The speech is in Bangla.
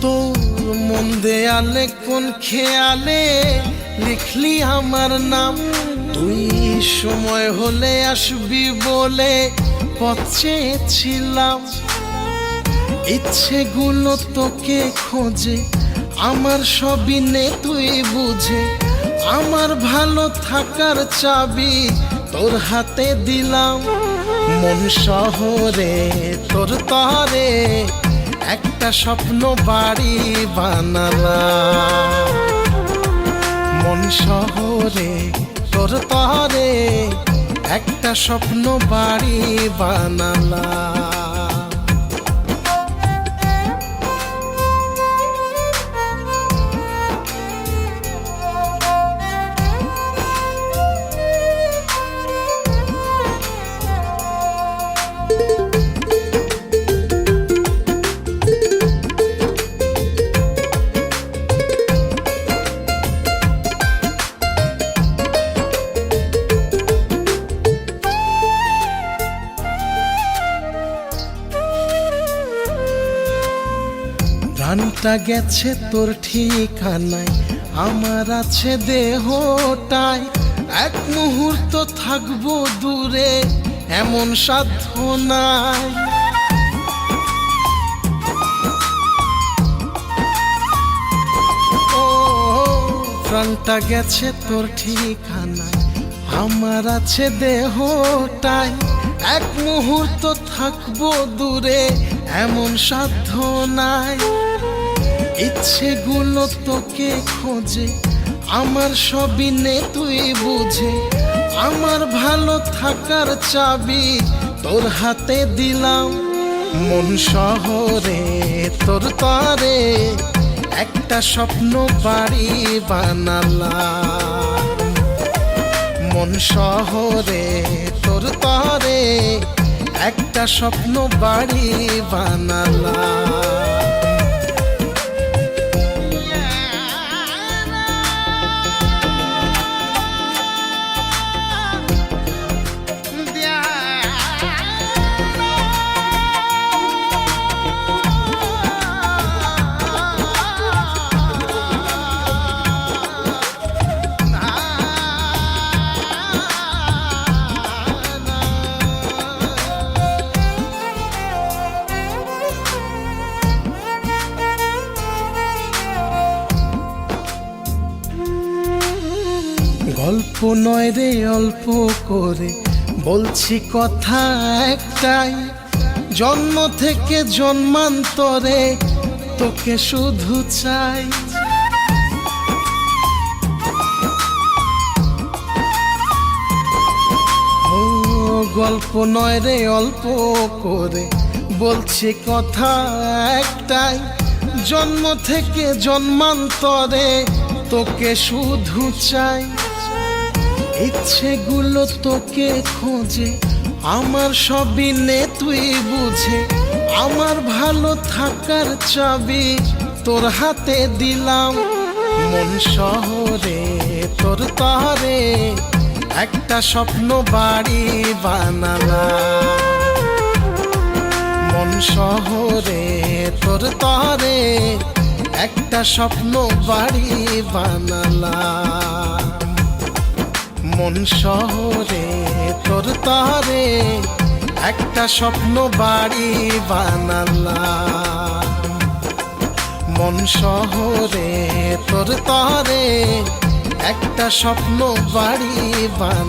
তোর মন দেয়ালে কোন খেয়ালে লিখলি আমার নাম। তুই সময় হলে আসবি বলে পথ চেয়েছিলাম। ইচ্ছেগুলো তোকে খোঁজে, আমার সবই নে তুই বুঝে। আমার ভালো থাকার চাবি তোর হাতে দিলাম। মন শহরে তোর তরে একটা স্বপ্ন বাড়ি বানালাম। মন শহরে তোর তরে একটা স্বপ্ন বাড়ি বানালাম। প্রাণটা গেছে তোর ঠিকানায়, আমার আছে দেহটায়। এক মুহূর্ত থাকবো দূরে এমন সাধ্য নাই। ও প্রাণটা গেছে তোর ঠিকানায়, আমার আছে দেহটায়। এক মুহূর্ত থাকবো দূরে এমন সাধ্য নাই। ইচ্ছেগুলো তোকে খোঁজে, আমার সবই নে তুই বুঝে। আমার ভালো থাকার চাবি তোর হাতে দিলাম। মন শহরে তোর তরে একটা স্বপ্ন বাড়ি বানালাম। মন শহরে তোর তরে একটা স্বপ্ন বাড়ি বানালাম। গল্প নয় রে অল্প করে বলছি কথা একটাই। জন্ম থেকে জন্মান্তরে তোকে শুধু চাই। ও গল্প নয় রে অল্প করে বলছি কথা একটাই। জন্ম থেকে জন্মান্তরে তোকে শুধু চাই। ইচ্ছেগুলো তোকে খোঁজে, আমার সবই নে তুই বুঝে। আমার ভালো থাকার চাবি তোর হাতে দিলাম। মন শহরে তোর তরে একটা স্বপ্ন বাড়ি বানালাম। মন শহরে তোর তরে একটা স্বপ্ন বাড়ি বানালাম। মন শহরে তোর তরে একটা স্বপ্ন বাড়ি বানালাম। মন শহরে তোর তরে একটা স্বপ্ন বাড়ি বানালাম।